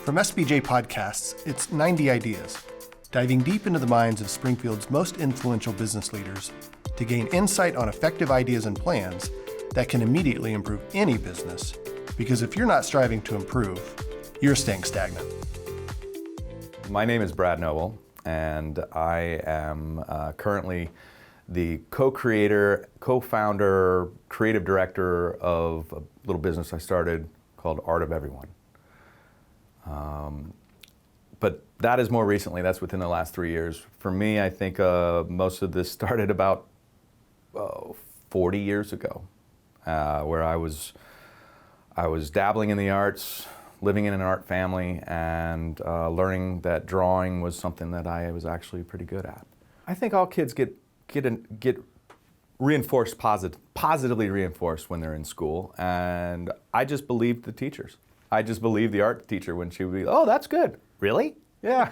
From SBJ Podcasts, it's 90 Ideas, diving deep into the minds of Springfield's most influential business leaders to gain insight on effective ideas and plans that can immediately improve any business. Because if you're not striving to improve, you're staying stagnant. My name is Brad Noble, and I am currently the co-creator, co-founder, creative director of a little business I started called Art of Everyone. But that is more recently, that's within the last 3 years. For me, I think most of this started about 40 years ago, where I was dabbling in the arts, living in an art family, and learning that drawing was something that I was actually pretty good at. I think all kids get reinforced, positively reinforced when they're in school, and I just believed the teachers. I just believed the art teacher when she would be, oh, that's good. Really? Yeah.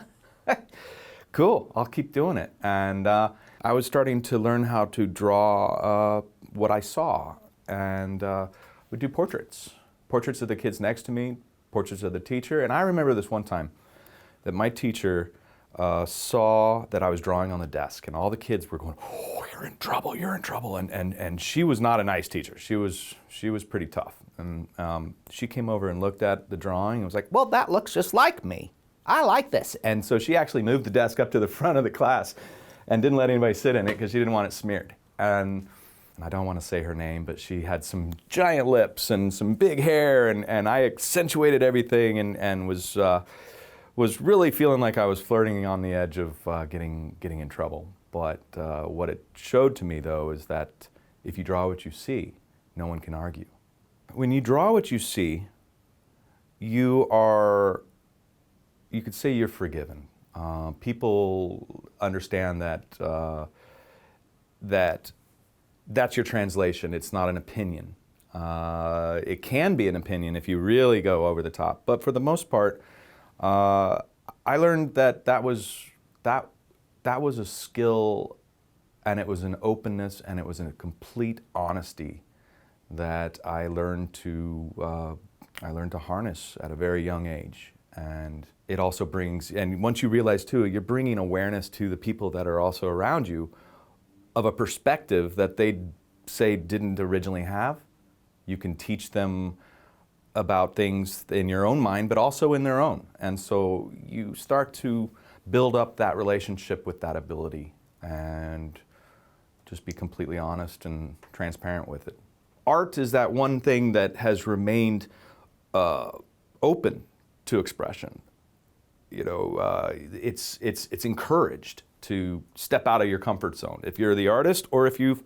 Cool, I'll keep doing it. And I was starting to learn how to draw what I saw, and would do portraits of the kids next to me, portraits of the teacher. And I remember this one time that my teacher saw that I was drawing on the desk, and all the kids were going, oh, you're in trouble, and she was not a nice teacher. She was pretty tough. And she came over and looked at the drawing and was like, well, that looks just like me. I like this. And so she actually moved the desk up to the front of the class and didn't let anybody sit in it because she didn't want it smeared. And I don't want to say her name, but she had some giant lips and some big hair, and I accentuated everything and was really feeling like I was flirting on the edge of getting in trouble. But what it showed to me, though, is that if you draw what you see, no one can argue. When you draw what you see, you could say you're forgiven. People understand that that's your translation. It's not an opinion. It can be an opinion if you really go over the top. But for the most part, I learned that was a skill, and it was an openness, and it was a complete honesty that I learned to harness at a very young age. And it also brings, and once you realize too, you're bringing awareness to the people that are also around you of a perspective that they say didn't originally have. You can teach them about things in your own mind, but also in their own. And so you start to build up that relationship with that ability and just be completely honest and transparent with it. Art is that one thing that has remained open to expression. You know, it's encouraged to step out of your comfort zone if you're the artist, or if you've,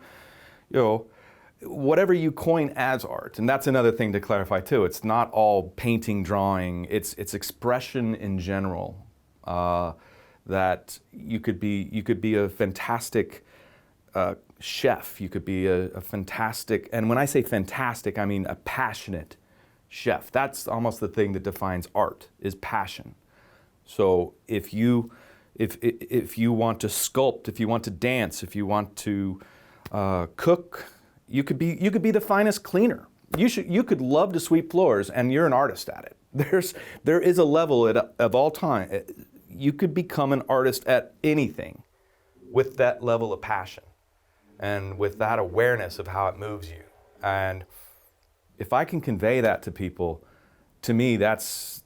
whatever you coin as art. And that's another thing to clarify too. It's not all painting, drawing. It's expression in general. That you could be a fantastic chef. You could be a fantastic, and when I say fantastic, I mean a passionate chef. That's almost the thing that defines art, is passion. So if you want to sculpt, if you want to dance, if you want to cook, you could be the finest cleaner. You could love to sweep floors, and you're an artist at it. There is a level of all time. You could become an artist at anything with that level of passion and with that awareness of how it moves you. And if I can convey that to people, to me, that's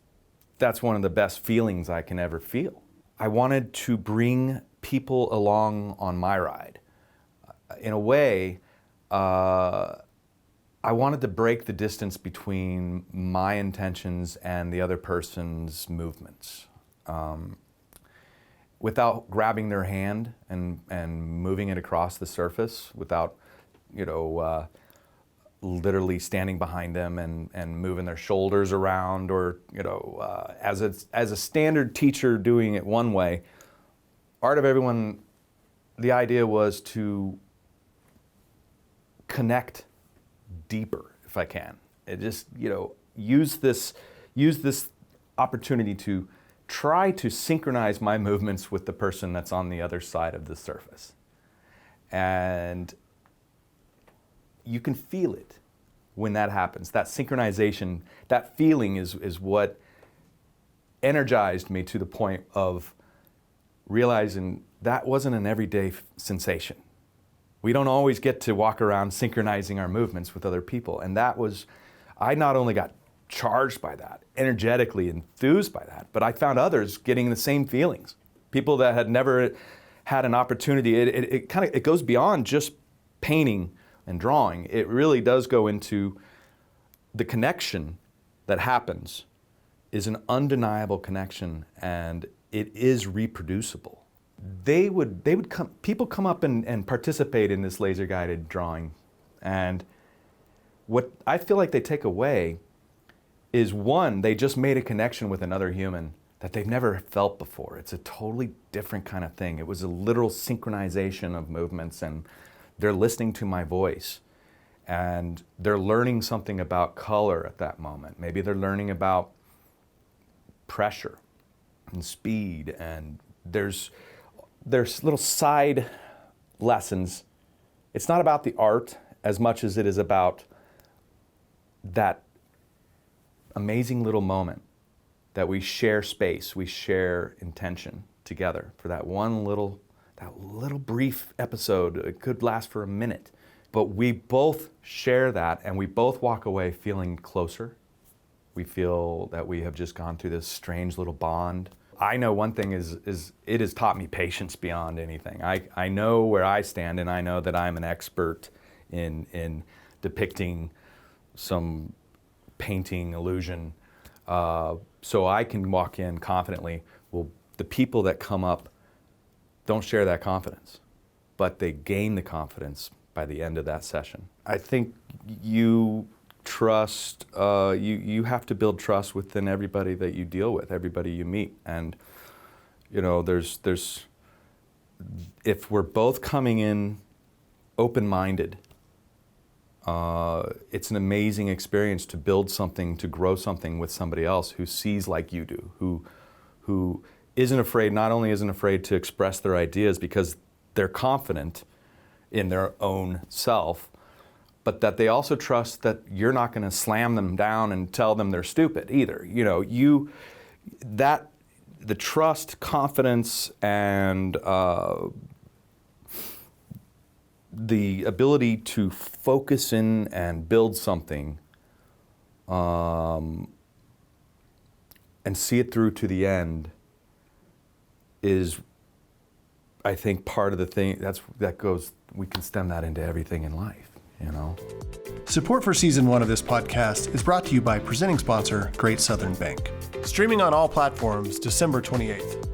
one of the best feelings I can ever feel. I wanted to bring people along on my ride. In a way, I wanted to break the distance between my intentions and the other person's movements. Without grabbing their hand and moving it across the surface, without, literally standing behind them and moving their shoulders around, or, as a standard teacher doing it one way. Art of Everyone, the idea was to connect deeper, if I can. It just, use this opportunity to try to synchronize my movements with the person that's on the other side of the surface. And you can feel it when that happens. That synchronization, that feeling is what energized me to the point of realizing that wasn't an everyday sensation. We don't always get to walk around synchronizing our movements with other people. And I not only got charged by that, energetically enthused by that, but I found others getting the same feelings. People that had never had an opportunity. It goes beyond just painting and drawing. It really does go into the connection that happens is an undeniable connection, and it is reproducible. People come up and participate in this laser guided drawing, and what I feel like they take away is, one, they just made a connection with another human that they've never felt before. It's a totally different kind of thing. It was a literal synchronization of movements, and they're listening to my voice, and they're learning something about color at that moment. Maybe they're learning about pressure and speed, and there's little side lessons. It's not about the art as much as it is about that amazing little moment that we share space, we share intention together for that little brief episode. It could last for a minute, but we both share that, and we both walk away feeling closer. We feel that we have just gone through this strange little bond. I know one thing is it has taught me patience beyond anything. I know where I stand, and I know that I'm an expert in depicting some painting illusion. So I can walk in confidently. Well, the people that come up don't share that confidence, but they gain the confidence by the end of that session. I think you have to build trust within everybody that you deal with, everybody you meet. And, if we're both coming in open-minded, it's an amazing experience to build something, to grow something with somebody else who sees like you do, who not only isn't afraid to express their ideas because they're confident in their own self, but that they also trust that you're not going to slam them down and tell them they're stupid either. The trust, confidence, and the ability to focus in and build something and see it through to the end is, I think, part of the thing we can stem that into everything in life. Support for Season 1 of this podcast is brought to you by presenting sponsor, Great Southern Bank. Streaming on all platforms December 28th.